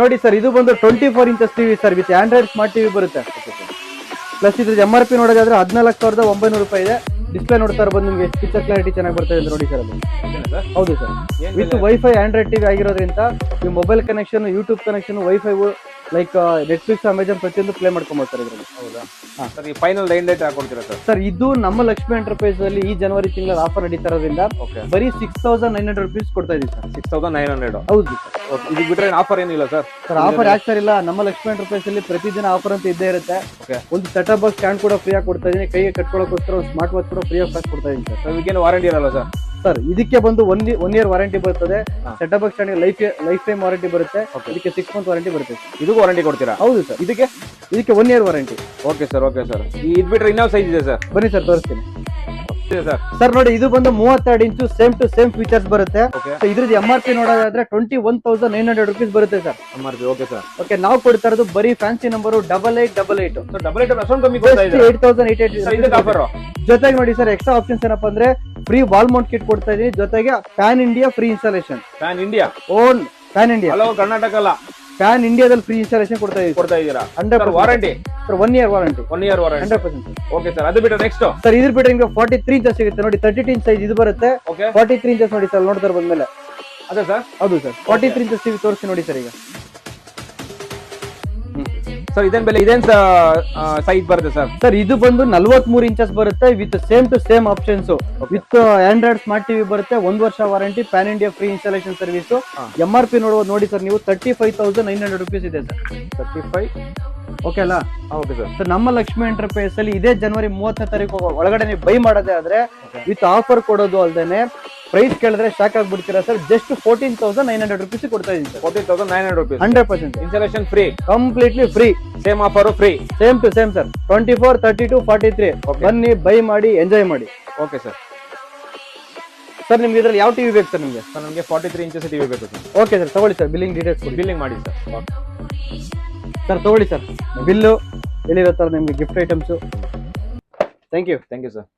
ನೋಡಿ ಸರ್, ಇದು ಬಂದು 24 inches TV sir, with android smart TV ಬರುತ್ತೆ. ಪ್ಲಸ್ ಇದ್ರ MRP ನೋಡೋದಾದ್ರೆ 14,900 ರೂಪಾಯಿ ಇದೆ. ಡಿಸ್ಪ್ಲೇ ನೋಡ್ತಾ ಇರಬಹುದು, ನಿಮಗೆ ಪಿಕ್ಚರ್ ಕ್ಲಾರಿಟಿ ಚೆನ್ನಾಗಿ ಬರ್ತಾ ಇದೆ ನೋಡಿ ಸರ್ ಅದು. ಹೌದು sir, with WiFi Android TV ಆಗಿರೋದ್ರಿಂದ ನೀವು mobile connection, YouTube connection, WiFi like Netflix, Amazon ಪ್ರತಿಯೊಂದು ಪ್ಲೇ ಮಾಡ್ಕೊಂಡ್ಬರ್ತಾರೆ ಇದ್ರಲ್ಲಿ. ಹೌದಾ ಸರ್, ಈ ಫೈನಲ್ ಲೈನ್ ಡೇಟ್ ಹಾಕೊಡ್ತೀರಾ ಸರ್? ಸರ್, ಇದು ನಮ್ಮ ಲಕ್ಷ್ಮಿ ಎಂಟರ್ಪ್ರೈಸ್ ಅಲ್ಲಿ ಈ ಜನವರಿ ತಿಂಗಳಲ್ಲಿ ಆಫರ್ ನಡೀತಾ ಇರೋದ್ರಿಂದ ಬರೀ 6,900 ರೂಪೀಸ್ ಕೊಡ್ತಾ ಇದೀವಿ ಸರ್. 6,900. ಹೌದು ಸರ್. ಇದು ಬಿಟ್ರೆ ಆಫರ್ ಏನಿಲ್ಲ ಸರ್? ಸರ್, ಆಫರ್ ಯಾಕೆ ಸರ್ ಇಲ್ಲ, ನಮ್ಮ ಲಕ್ಷ್ಮಿ ಎಂಟರ್ಪ್ರೈಸ್ ಅಲ್ಲಿ ಪ್ರತಿದಿನ ಆಫರ್ ಅಂತ ಇದ್ದೇ ಇರುತ್ತೆ. ಒಂದು ಸೆಟಪ್ ಬಾಕ್ಸ್ ಸ್ಟ್ಯಾಂಡ್ ಕೂಡ ಫ್ರೀ ಆಗಿ ಕೊಡ್ತಾ ಇದೀನಿ. ಕೈಗೆ ಕಟ್ಕೊಳ್ಳೋಕೋಸ್ಕರ ಒಂದು ಸ್ಮಾರ್ಟ್ ವಾಚ್ ಕೂಡ ಫ್ರೀ ಆಫ್ ಕಾಸ್ಟ್ ಕೊಡ್ತಾ ಇದೀನಿ ಸರ್. ಇದಕ್ಕೇನು ವಾರಂಟಿ ಇರಲ್ಲ ಸರ್? ಸರ್, ಇದಕ್ಕೆ ಬಂದು 1 ಇಯರ್ ವಾರಂಟಿ ಬರ್ತದೆ. Setup box stand life time warranty ಬರುತ್ತೆ. ಇದಕ್ಕೆ 6 ಮಂತ್ ವಾರಂಟಿ ಬರುತ್ತೆ. ಇದಕ್ಕೂ ವಾರಂಟಿ ಕೊಡ್ತೀರಾ? ಹೌದು ಸರ್. ಇದಕ್ಕೆ 1 ಇಯರ್ ವಾರಂಟಿ. Okay sir. ಇದು ಬಿಟ್ರೆ ಇನ್ನೊಂದು ಸೈಜ್ ಇದೆ ಸರ್? ಬನ್ನಿ ಸರ್, ತೋರಿಸ್ತೀನಿ ಸರ್. ನೋಡಿ, ಇದು ಬಂದು 32 ಇಂಚು ಸೇಮ್ ಟು ಸೇಮ್ ಫೀಚರ್ಸ್ ಬರುತ್ತೆ. ಇದ್ರದ್ದು MRP ನೋಡೋದಾದ್ರೆ 21,900 ರೂಪೀಸ್ ಬರುತ್ತೆ sir. MRP. Okay sir. Okay, ನಾವು ಕೊಡ್ತಾ ಇರೋದು ಬರೀ ಫ್ಯಾನ್ಸಿ ನಂಬರ್ 8888. 88 ಅಷ್ಟೊಂದು ಕಮ್ಮಿ ಕೊಡ್ತಾ ಇದ್ದೀರಾ? 8,888 ಆಫರ್. ಜೊತೆಗೆ ನೋಡಿ ಸರ್, ಎಕ್ಸ್ಟ್ರಾ ಆಪ್ಷನ್ಸ್ ಏನಪ್ಪಾ ಅಂದ್ರೆ ಫ್ರೀ ವಾಲ್ ಮೌಂಟ್ ಕಿಟ್ ಕೊಡ್ತಾ ಇದೀನಿ. ಜೊತೆಗೆ PAN India free installation. PAN India? Own PAN India, hello Karnataka ಅಲ್ಲ, ಪ್ಯಾನ್ ಇಂಡಿಯಾದಲ್ಲಿ ಫ್ರೀ ಇನ್ಸ್ಟಾಲೇಷನ್ ಕೊಡ್ತಾ ಇದ್ದೀರಾ? 100% warranty sir. 1 year warranty. 1 year warranty 100%. Okay sir. ಅದು ಬಿಟ್ಟರೆ ನೆಕ್ಸ್ಟ್ ಸರ್, ಇದ್ರ ಬಿಟ್ಟರೆ ನಿಮಗೆ 43 ಇಂಚಸ್ ಸಿಗುತ್ತೆ ನೋಡಿ. 32 ಇಂಚ್ ಸೈಜ್ ಇದು ಬರುತ್ತೆ. 43 ಇಂಚಸ್ ನೋಡಿ ಸರ್, ನೋಡ್ತಾ ಬಂದ್ಮೇಲೆ. ಅದೇ ಸರ್? ಹೌದು ಸರ್. 43 ಇಂಚಸ್ ಟಿವಿ ತೋರಿಸಿ ನೋಡಿ ಸರ್ ಈಗ. ಸರ್, ಇದೇನ್ ಬೆಲೆ, ಇದೇನ್ ಸೈಜ್ ಬರುತ್ತೆ ಸರ್? ಸರ್, ಇದು ಬಂದು 43 ಇಂಚಸ್ ಬರುತ್ತೆ with same to same options. With android smart TV ಬರುತ್ತೆ. 1 ವರ್ಷ warranty, pan India free installation service. MRP ನೋಡಿ ಸರ್ ನೀವು 35,900 ರೂಪೀಸ್ ಇದೆ ಸರ್. 35. ಓಕೆ ಅಲ್ಲ? Okay sir. ಸರ್, ನಮ್ಮ ಲಕ್ಷ್ಮಿ ಎಂಟರ್ಪ್ರೈಸ್ ಅಲ್ಲಿ ಇದೇ ಜನವರಿ 30ನೇ ತಾರೀಕು ಒಳಗಡೆ ನೀವು ಬೈ ಮಾಡೋದೇ ಆದ್ರೆ ವಿತ್ ಆಫರ್ ಕೊಡೋದು ಅಲ್ದೇನೆ ಪ್ರೈಸ್ ಕೇಳಿದ್ರೆ ಶಾಕ್ ಆಗ್ಬಿಡ್ತೀರಾ ಸರ್. ಜಸ್ಟ್ 14,900 ರೂಪೀಸ್ ಕೊಡ್ತಾ ಇದೀನಿ ಸರ್. 14,900 rupees. 100% installation free, completely free. Same offer free, same to same sir. 24, 32, 43 ಬನ್ನಿ, ಬೈ ಮಾಡಿ, ಎಂಜಾಯ್ ಮಾಡಿ. Okay sir. ಸರ್, ನಿಮ್ಗೆ ಇದ್ರಲ್ಲಿ ಯಾವ ಟಿವಿ ಬೇಕು ಸರ್? ನಿಮಗೆ ಸರ್, ನಮಗೆ 43 ಇಂಚಸ್ ಟಿವಿ ಬೇಕು ಸರ್. ಓಕೆ ಸರ್, ತಗೊಳ್ಳಿ ಸರ್. ಬಿಲ್ಲಿಂಗ್ ಡೀಟೇಲ್ಸ್ ಬಿಲ್ಲಿಂಗ್ ಮಾಡಿ ಸರ್. ಸರ್, ತಗೊಳ್ಳಿ ಸರ್. ಬಿಲ್ಲು ಹೇಳಿರೋ ತರ ನಿಮ್ಗೆ gift items. Thank you sir.